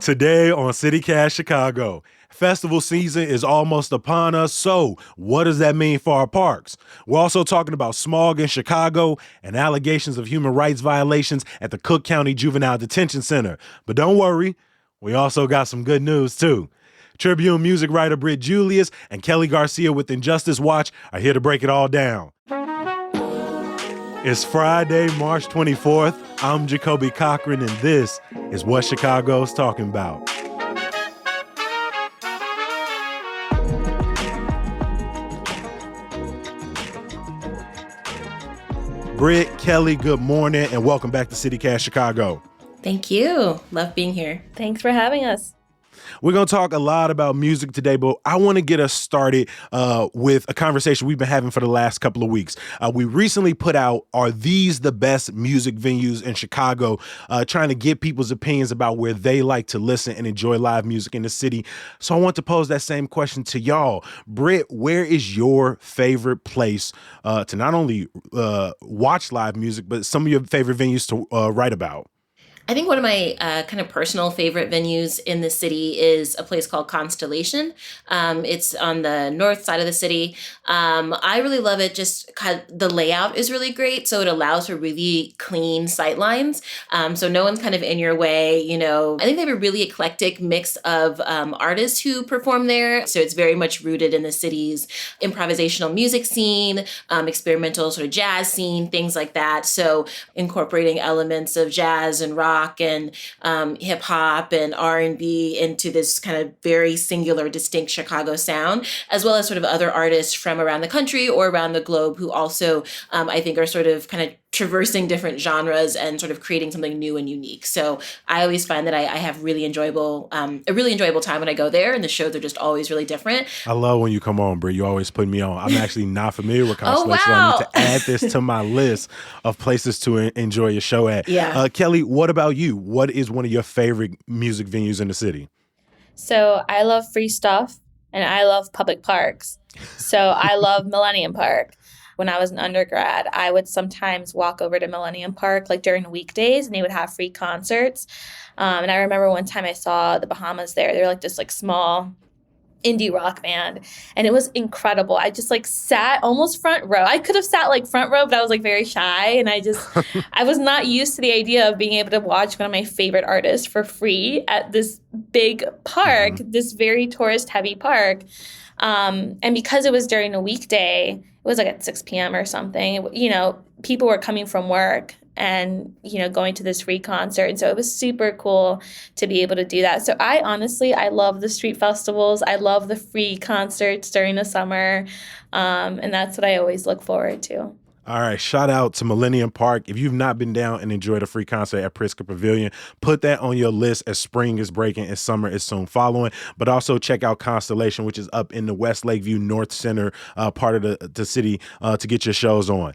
Today on CityCast Chicago, festival season is almost upon us, so what does that mean for our parks? We're also talking about smog in Chicago and allegations of human rights violations at the Cook County Juvenile Detention Center. But don't worry, we also got some good news too. Tribune music writer Britt Julius and Kelly Garcia with Injustice Watch are here to break it all down. It's Friday, March 24th. I'm Jacoby Cochran, and this is what Chicago's talking about. Britt, Kelly, good morning, and welcome back to CityCast Chicago. Thank you. Love being here. Thanks for having us. We're going to talk a lot about music today, but I want to get us started with a conversation we've been having for the last couple of weeks. We recently put out, are these the best music venues in Chicago? Trying to get people's opinions about where they like to listen and enjoy live music in the city. So I want to pose that same question to y'all. Britt, where is your favorite place to not only watch live music, but some of your favorite venues to write about? I think one of my kind of personal favorite venues in the city is a place called Constellation. It's on the north side of the city. I really love it. Just the layout is really great. So it allows for really clean sight lines. So no one's kind of in your way. You know, I think they have a really eclectic mix of artists who perform there. So it's very much rooted in the city's improvisational music scene, experimental sort of jazz scene, things like that. So incorporating elements of jazz and rock and hip hop and R&B into this kind of very singular, distinct Chicago sound, as well as sort of other artists from around the country or around the globe who also, I think, are sort of kind of traversing different genres and sort of creating something new and unique. So I always find that I have a really enjoyable time when I go there, and the shows are just always really different. I love when you come on, Brie. You always put me on. I'm actually not familiar with Constellation. Oh, wow. So I need to add this to my list of places to enjoy your show at. Yeah. Kelly, what about you? What is one of your favorite music venues in the city? So I love free stuff and I love public parks. So I love Millennium Park. When I was an undergrad, I would sometimes walk over to Millennium Park like during weekdays, and they would have free concerts. And I remember one time I saw the Bahamas there. They're like this like small indie rock band, and it was incredible. I just like sat almost front row. I could have sat like front row, but I was like very shy, and I was not used to the idea of being able to watch one of my favorite artists for free at this big park, this very tourist heavy park. And because it was during a weekday, it was like at 6 p.m. or something, you know, people were coming from work and, you know, going to this free concert. And so it was super cool to be able to do that. So I love the street festivals. I love the free concerts during the summer. And that's what I always look forward to. All right, shout out to Millennium Park. If you've not been down and enjoyed a free concert at Pritzker Pavilion, put that on your list as spring is breaking and summer is soon following. But also check out Constellation, which is up in the West Lakeview North Center part of the city to get your shows on.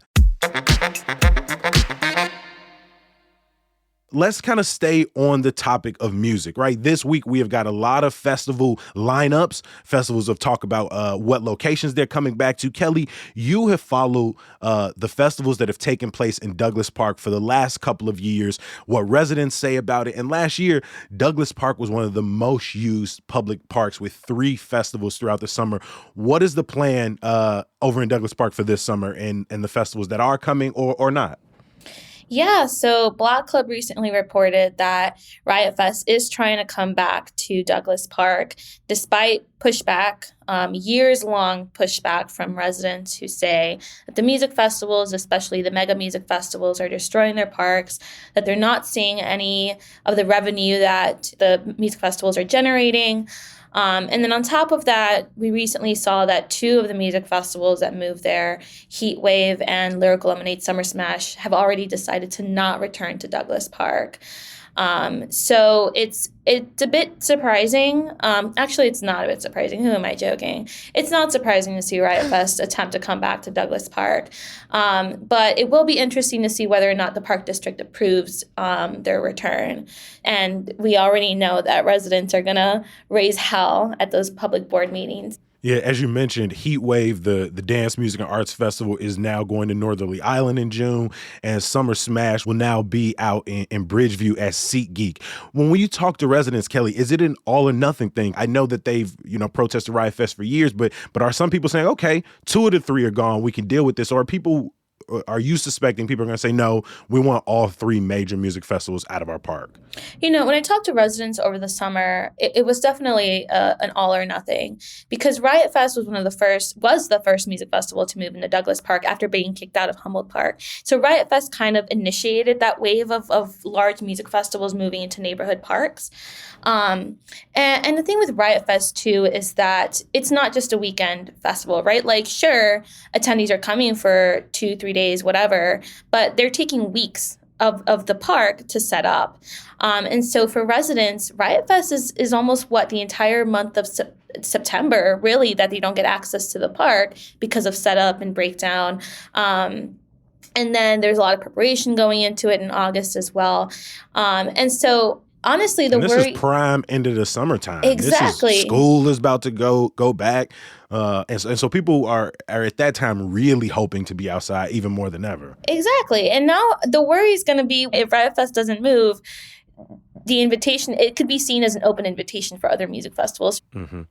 Let's kind of stay on the topic of music, right? This week, we have got a lot of festival lineups. Festivals of talk about what locations they're coming back to. Kelly, you have followed the festivals that have taken place in Douglas Park for the last couple of years, what residents say about it. And last year, Douglas Park was one of the most used public parks with 3 festivals throughout the summer. What is the plan over in Douglas Park for this summer and the festivals that are coming or not? Yeah, so Block Club recently reported that Riot Fest is trying to come back to Douglas Park despite pushback, years-long pushback from residents who say that the music festivals, especially the mega music festivals, are destroying their parks, that they're not seeing any of the revenue that the music festivals are generating. And then on top of that, we recently saw that 2 of the music festivals that moved there, Heat Wave and Lyrical Lemonade Summer Smash, have already decided to not return to Douglas Park. So it's a bit surprising. Actually, it's not a bit surprising. Who am I joking? It's not surprising to see Riot Fest attempt to come back to Douglas Park. But it will be interesting to see whether or not the Park District approves their return. And we already know that residents are going to raise hell at those public board meetings. Yeah, as you mentioned, Heat Wave, the Dance Music and Arts Festival, is now going to Northerly Island in June, and Summer Smash will now be out in Bridgeview at SeatGeek. When you talk to residents, Kelly, is it an all or nothing thing? I know that they've protested Riot Fest for years, but are some people saying, okay, 2 of the 3 are gone, we can deal with this, or are you suspecting people are going to say, no, we want all 3 major music festivals out of our park? When I talked to residents over the summer, it was definitely an all or nothing, because Riot Fest was the first music festival to move into Douglas Park after being kicked out of Humboldt Park. So Riot Fest kind of initiated that wave of large music festivals moving into neighborhood parks. And the thing with Riot Fest, too, is that it's not just a weekend festival, right? Like, sure, attendees are coming for 2-3 days, whatever, but they're taking weeks of the park to set up. And so for residents, Riot Fest is almost the entire month of September, really, that they don't get access to the park because of setup and breakdown. And then there's a lot of preparation going into it in August as well. And so honestly, this is prime end of the summertime. Exactly. School is about to go back. And so people are at that time really hoping to be outside even more than ever. Exactly. And now the worry is going to be, if Riot Fest doesn't move, the invitation, it could be seen as an open invitation for other music festivals. Mm-hmm.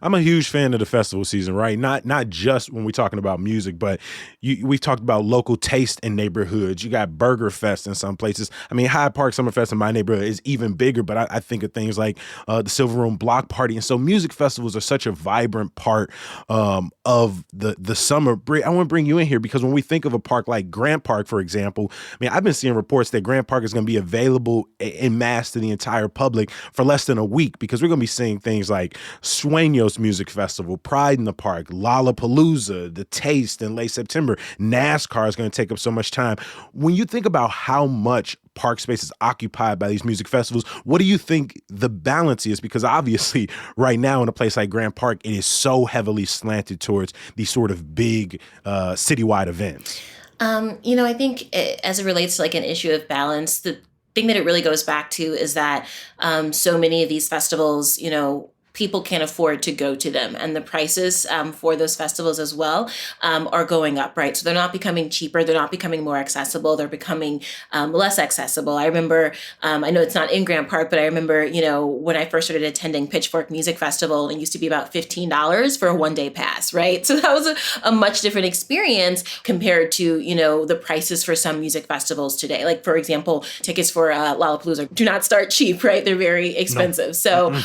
I'm a huge fan of the festival season, right? Not just when we're talking about music, but we've talked about local taste in neighborhoods. You got Burger Fest in some places. I mean, Hyde Park Summerfest in my neighborhood is even bigger, but I think of things like the Silver Room Block Party. And so music festivals are such a vibrant part of the summer. I want to bring you in here because when we think of a park like Grant Park, for example, I mean, I've been seeing reports that Grant Park is going to be available en masse to the entire public for less than a week, because we're going to be seeing things like Sueños Music Festival, Pride in the Park, Lollapalooza, The Taste in late September. NASCAR is going to take up so much time. When you think about how much park space is occupied by these music festivals, what do you think the balance is? Because obviously right now in a place like Grant Park, it is so heavily slanted towards these sort of big citywide events. I think as it relates to like an issue of balance, the thing that it really goes back to is that so many of these festivals, people can't afford to go to them. And the prices for those festivals as well are going up, right? So they're not becoming cheaper. They're not becoming more accessible. They're becoming less accessible. I remember, I know it's not in Grant Park, but I remember, when I first started attending Pitchfork Music Festival, it used to be about $15 for a one-day pass, right? So that was a much different experience compared to, the prices for some music festivals today. Like, for example, tickets for Lollapalooza do not start cheap, right? They're very expensive. No.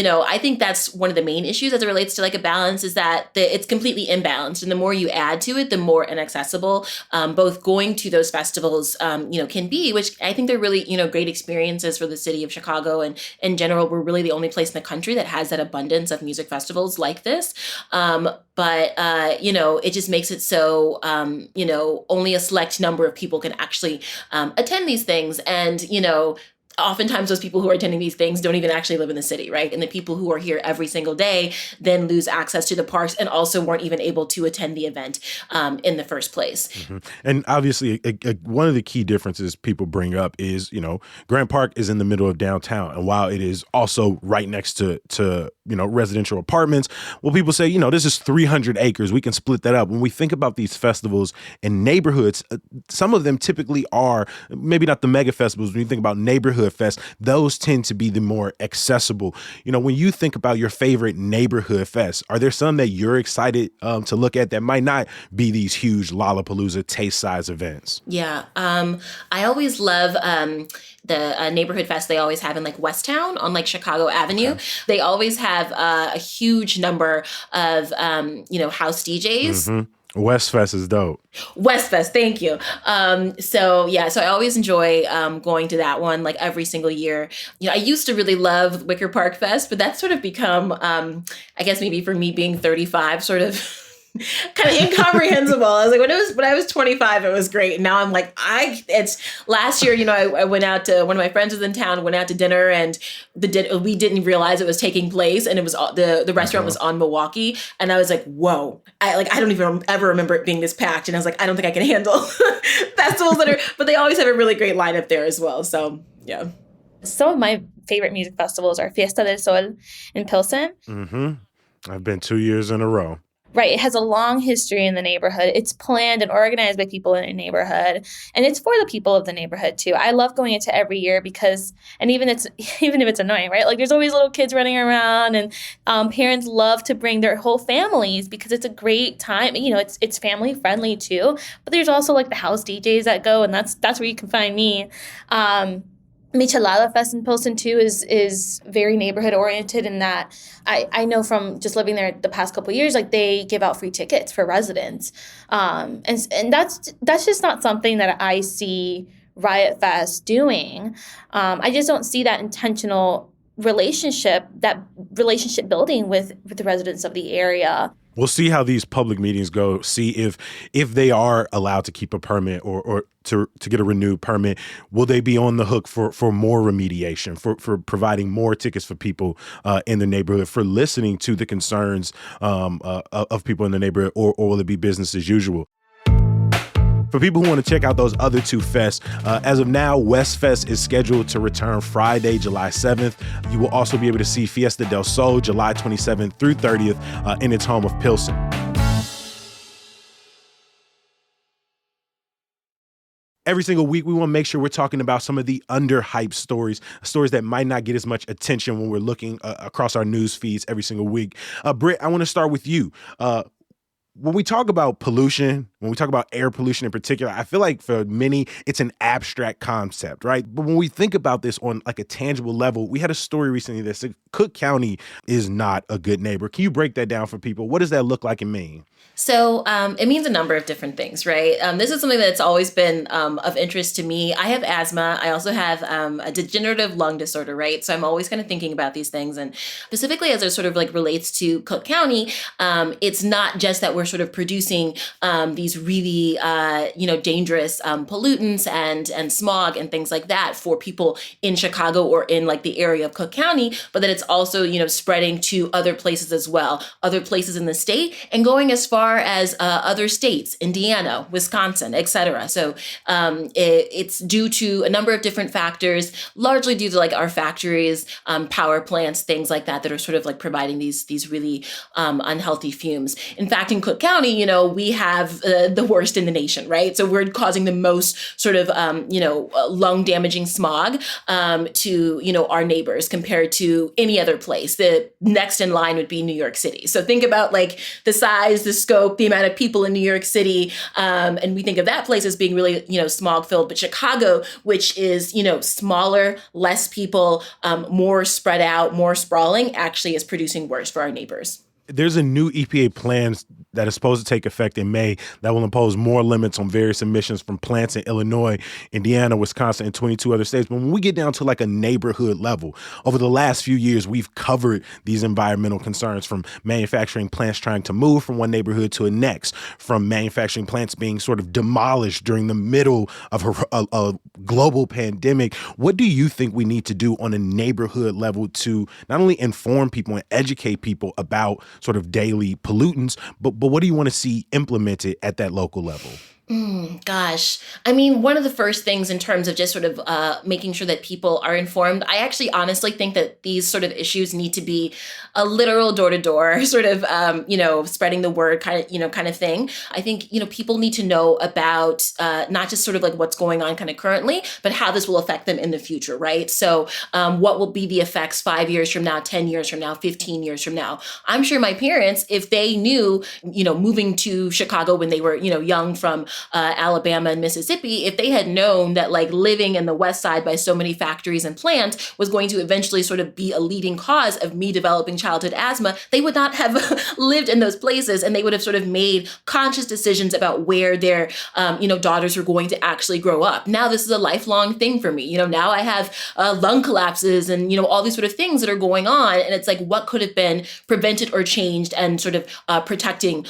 So, I think that's one of the main issues as it relates to like a balance, is that it's completely imbalanced. And the more you add to it, the more inaccessible both going to those festivals, can be, which I think they're really, great experiences for the city of Chicago. And in general, we're really the only place in the country that has that abundance of music festivals like this. But it just makes it so, only a select number of people can actually attend these things. And, oftentimes those people who are attending these things don't even actually live in the city, right? And the people who are here every single day then lose access to the parks and also weren't even able to attend the event in the first place. Mm-hmm. And obviously, one of the key differences people bring up is, Grant Park is in the middle of downtown. And while it is also right next to residential apartments, well, people say, this is 300 acres. We can split that up. When we think about these festivals in neighborhoods, some of them typically are maybe not the mega festivals. When you think about neighborhood fest, those tend to be the more accessible. When you think about your favorite neighborhood fest, are there some that you're excited to look at that might not be these huge Lollapalooza taste size events? Yeah. I always love the neighborhood fest they always have in like Westtown on like Chicago Avenue. Okay. They always have a huge number of, house DJs. Mm-hmm. Westfest is dope. Westfest, thank you. So I always enjoy going to that one like every single year. I used to really love Wicker Park Fest, but that's sort of become, I guess maybe for me being 35, sort of kind of incomprehensible. I was like, when I was 25, it was great. Now I'm like, it's last year, I went out to, one of my friends was in town, went out to dinner, and we didn't realize it was taking place, and it was the restaurant was on Milwaukee, and I was like, whoa, I don't even ever remember it being this packed, and I was like, I don't think I can handle festivals but they always have a really great lineup there as well. So yeah. Some of my favorite music festivals are Fiesta del Sol in Pilsen. Mm-hmm. I've been 2 years in a row. Right. It has a long history in the neighborhood. It's planned and organized by people in a neighborhood. And it's for the people of the neighborhood too. I love going into every year because, and even even if it's annoying, right? Like there's always little kids running around, and parents love to bring their whole families because it's a great time. You know, it's family friendly too. But there's also like the house DJs that go, and that's where you can find me. Michelada Fest in Pilsen too is very neighborhood oriented in that I know from just living there the past couple of years, like they give out free tickets for residents, and that's just not something that I see Riot Fest doing. I just don't see that intentional relationship building with the residents of the area. We'll see how these public meetings go. See if they are allowed to keep a permit or to get a renewed permit. Will they be on the hook for more remediation, for providing more tickets for people in the neighborhood, for listening to the concerns of people in the neighborhood, or will it be business as usual? For people who want to check out those other two fests, as of now, West Fest is scheduled to return Friday, July 7th. You will also be able to see Fiesta del Sol July 27th through 30th in its home of Pilsen. Every single week, we want to make sure we're talking about some of the underhyped stories that might not get as much attention when we're looking across our news feeds every single week. Britt, I want to start with you. When we talk about pollution, when we talk about air pollution in particular, I feel like for many, it's an abstract concept, right? But when we think about this on like a tangible level, we had a story recently that said Cook County is not a good neighbor. Can you break that down for people? What does that look like and mean? So it means a number of different things, right? This is something that's always been of interest to me. I have asthma. I also have a degenerative lung disorder, right? So I'm always kind of thinking about these things. And specifically as it sort of like relates to Cook County, it's not just that we're sort of producing these really, dangerous pollutants and smog and things like that for people in Chicago or in like the area of Cook County, but that it's also, spreading to other places as well, other places in the state, and going as far as other states, Indiana, Wisconsin, et cetera. So it's due to a number of different factors, largely due to like our factories, power plants, things like that are sort of like providing these really unhealthy fumes. In fact, in Cook County, we have the worst in the nation, right? So we're causing the most sort of, lung damaging smog to, our neighbors compared to any other place. The next in line would be New York City. So think about like the size, the scope, the amount of people in New York City. And we think of that place as being really, smog filled. But Chicago, which is, smaller, less people, more spread out, more sprawling, actually is producing worse for our neighbors. There's a new EPA plan that is supposed to take effect in May that will impose more limits on various emissions from plants in Illinois, Indiana, Wisconsin, and 22 other states. But when we get down to like a neighborhood level, over the last few years, we've covered these environmental concerns from manufacturing plants trying to move from one neighborhood to the next, from manufacturing plants being sort of demolished during the middle of a global pandemic. What do you think we need to do on a neighborhood level to not only inform people and educate people about sort of daily pollutants, but what do you want to see implemented at that local level? Gosh, I mean, one of the first things in terms of just sort of making sure that people are informed, I actually honestly think that these sort of issues need to be a literal door-to-door sort of, spreading the word kind of thing. I think, people need to know about not just sort of like what's going on kind of currently, but how this will affect them in the future, right? So what will be the effects 5 years from now, 10 years from now, 15 years from now? I'm sure my parents, if they knew, moving to Chicago when they were, young from Alabama and Mississippi, if they had known that like living in the West Side by so many factories and plants was going to eventually sort of be a leading cause of me developing childhood asthma, they would not have lived in those places, and they would have sort of made conscious decisions about where their, daughters were going to actually grow up. Now this is a lifelong thing for me. Now I have lung collapses and, all these sort of things that are going on. And it's like, what could have been prevented or changed and sort of protecting,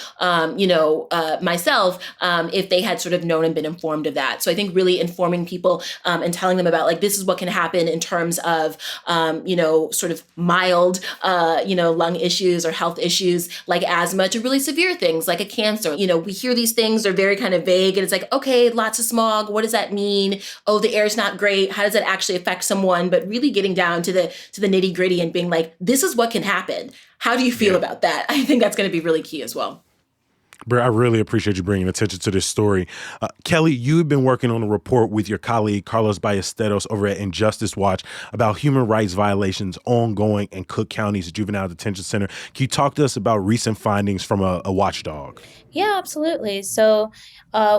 myself if they they had sort of known and been informed of that. So I think really informing people and telling them about like, this is what can happen in terms of, sort of mild, lung issues or health issues like asthma to really severe things like a cancer. We hear these things are very kind of vague and it's like, okay, lots of smog. What does that mean? Oh, the air's not great. How does that actually affect someone? But really getting down to the nitty gritty and being like, this is what can happen. How do you feel about that? I think that's going to be really key as well. Bro, I really appreciate you bringing attention to this story. Kelly, you've been working on a report with your colleague, Carlos Ballesteros, over at Injustice Watch about human rights violations ongoing in Cook County's juvenile detention center. Can you talk to us about recent findings from a watchdog? Yeah, absolutely. So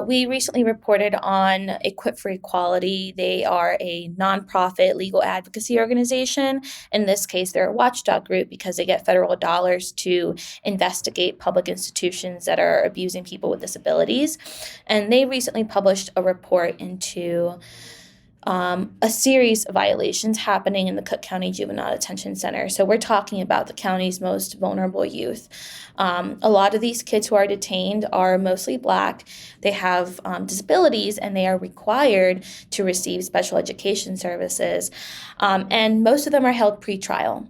we recently reported on Equip for Equality. They are a nonprofit legal advocacy organization. In this case, they're a watchdog group because they get federal dollars to investigate public institutions that are abusing people with disabilities. And they recently published a report into a series of violations happening in the Cook County Juvenile Detention Center. So we're talking about the county's most vulnerable youth. A lot of these kids who are detained are mostly Black. They have disabilities and they are required to receive special education services. And most of them are held pretrial.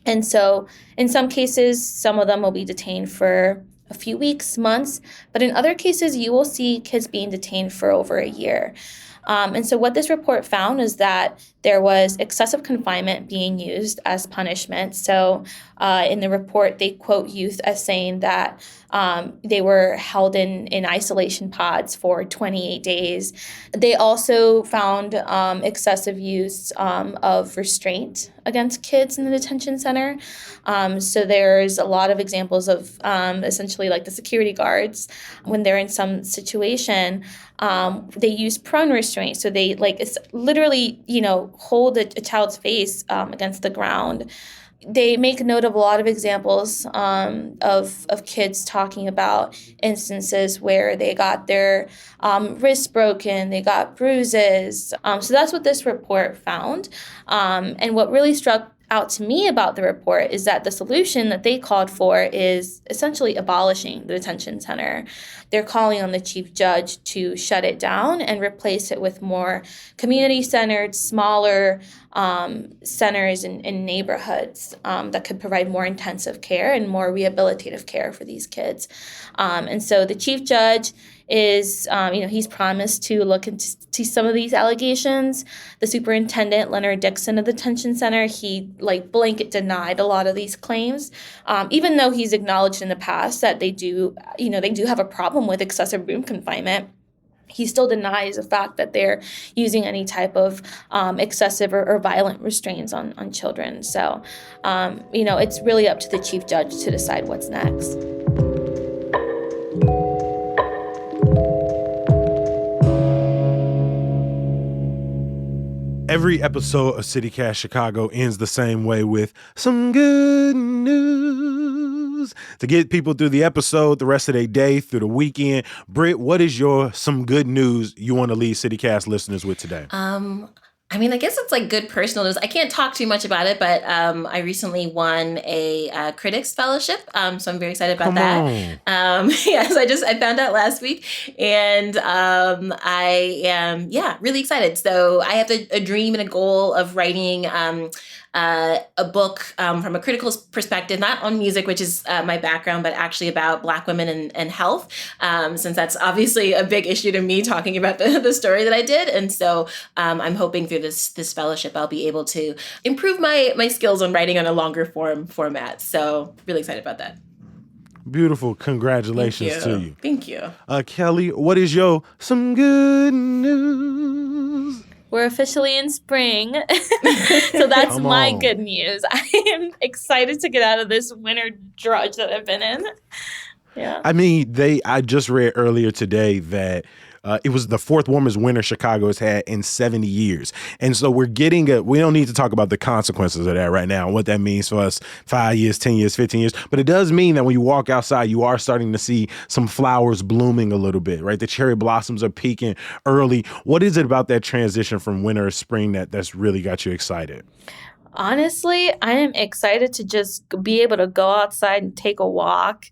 And so in some cases, some of them will be detained for a few weeks, months, but in other cases, you will see kids being detained for over a year. And so what this report found is that there was excessive confinement being used as punishment. So in the report, they quote youth as saying that they were held in isolation pods for 28 days. They also found excessive use of restraint against kids in the detention center. So there's a lot of examples of essentially like the security guards, when they're in some situation, they use prone restraint. So they it's literally, hold a child's face against the ground. They make note of a lot of examples of kids talking about instances where they got their wrists broken, they got bruises. So that's what this report found. And what really struck out to me about the report is that the solution that they called for is essentially abolishing the detention center. They're calling on the chief judge to shut it down and replace it with more community-centered, smaller centers in neighborhoods that could provide more intensive care and more rehabilitative care for these kids. And so the chief judge is, he's promised to look into some of these allegations. The superintendent, Leonard Dixon of the detention center, he blanket denied a lot of these claims, even though he's acknowledged in the past that they do have a problem with excessive room confinement. He still denies the fact that they're using any type of excessive or violent restraints on children. So, it's really up to the chief judge to decide what's next. Every episode of CityCast Chicago ends the same way, with some good news to get people through the episode, the rest of their day, through the weekend. Britt, what is your some good news you want to leave CityCast listeners with today? I guess it's good personal news. I can't talk too much about it, but I recently won a Critics Fellowship, so I'm very excited about that. Yes, I found out last week, and I am really excited. So I have a dream and a goal of writing a book from a critical perspective, not on music, which is my background, but actually about Black women and health, since that's obviously a big issue to me, talking about the story that I did. And so I'm hoping through this fellowship, I'll be able to improve my skills on writing on a longer format. So really excited about that. Beautiful. Congratulations to you. Thank you. Kelly, what is your some good news? We're officially in spring, so that's my good news. I am excited to get out of this winter drudge that I've been in. Yeah. I just read earlier today that it was the fourth warmest winter Chicago has had in 70 years. And so we don't need to talk about the consequences of that right now and what that means for us 5 years, 10 years, 15 years. But it does mean that when you walk outside, you are starting to see some flowers blooming a little bit, right? The cherry blossoms are peaking early. What is it about that transition from winter to spring that's really got you excited? Honestly, I am excited to just be able to go outside and take a walk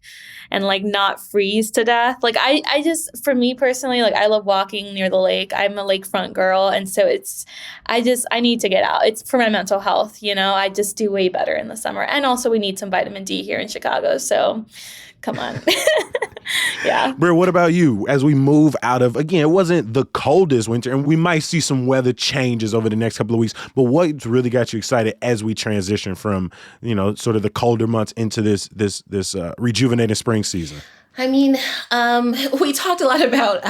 and like not freeze to death. Like I just, for me personally, like I love walking near the lake. I'm a lakefront girl. And so I need to get out. It's for my mental health. I just do way better in the summer. And also we need some vitamin D here in Chicago. So come on. Yeah. Bri, what about you? As we move out of, again, it wasn't the coldest winter, and we might see some weather changes over the next couple of weeks, but what's really got you excited as we transition from, sort of the colder months into this rejuvenating spring season? I mean, we talked a lot about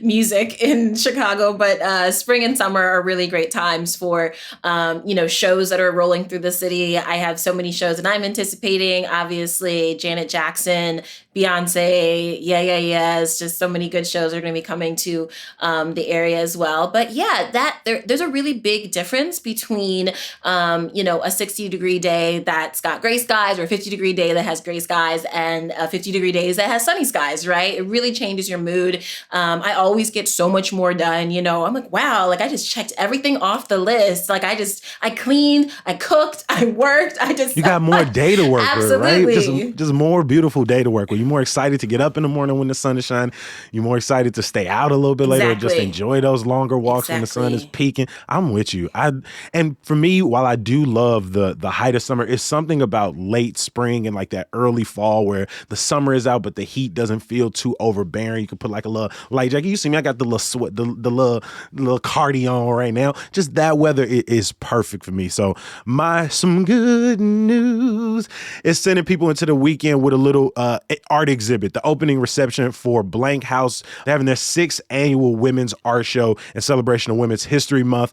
music in Chicago, but spring and summer are really great times for, shows that are rolling through the city. I have so many shows that I'm anticipating. Obviously, Janet Jackson, Beyonce, Yes, just so many good shows are going to be coming to the area as well. But yeah, there's a really big difference between, a 60-degree day that's got gray skies or a 50-degree day that has gray skies and a 50-degree days that has sunny skies, right? It really changes your mood. I always get so much more done. I'm like, wow, like I just checked everything off the list. Like I cleaned, I cooked, I worked. You got more day to work with, right? Absolutely. Just more beautiful day to work with. You're more excited to get up in the morning when the sun is shining. You're more excited to stay out a little bit later or just enjoy those longer walks when the sun is peaking. I'm with you. And for me, while I do love the height of summer, it's something about late spring and like that early fall where the summer is out, but the heat doesn't feel too overbearing. You can put like a little light jacket. You see me, I got the little sweat, the little cardi on right now. Just that weather is perfect for me. So some good news is sending people into the weekend with a little art exhibit, the opening reception for Blank House. They're having their 6th annual women's art show in celebration of Women's History Month.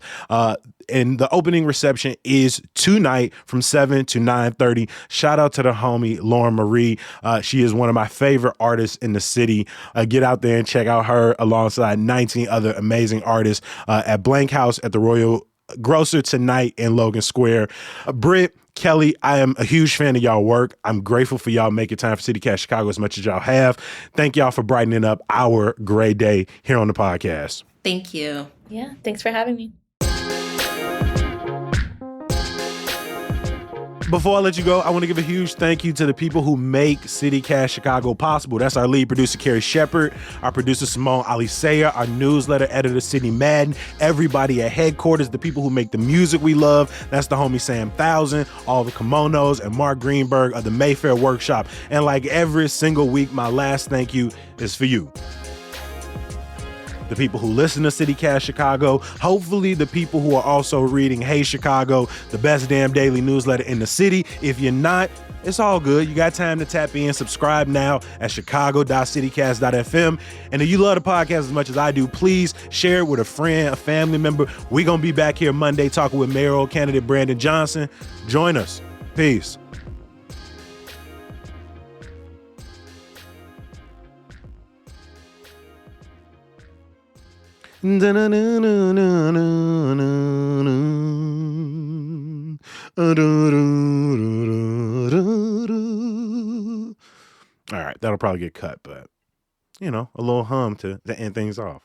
And the opening reception is tonight from 7 to 9:30. Shout out to the homie Lauren Marie. She is one of my favorite artists in the city. Get out there and check out her alongside 19 other amazing artists at Blank House at the Royal Grocer tonight in Logan Square. Britt, Kelly, I am a huge fan of y'all work. I'm grateful for y'all making time for CityCast Chicago as much as y'all have. Thank y'all for brightening up our gray day here on the podcast. Thank you. Yeah, thanks for having me. Before I let you go, I want to give a huge thank you to the people who make CityCast Chicago possible. That's our lead producer, Carrie Shepard, our producer, Simone Alisea, our newsletter editor, Sydney Madden, everybody at headquarters, the people who make the music we love. That's the homie Sam Thousand, all the kimonos, and Mark Greenberg of the Mayfair Workshop. And like every single week, my last thank you is for you. The people who listen to CityCast Chicago, hopefully the people who are also reading Hey Chicago, the best damn daily newsletter in the city. If you're not, it's all good. You got time to tap in. Subscribe now at chicago.citycast.fm. And if you love the podcast as much as I do, please share it with a friend, a family member. We're going to be back here Monday talking with mayoral candidate Brandon Johnson. Join us. Peace. All right, that'll probably get cut, but a little hum to end things off.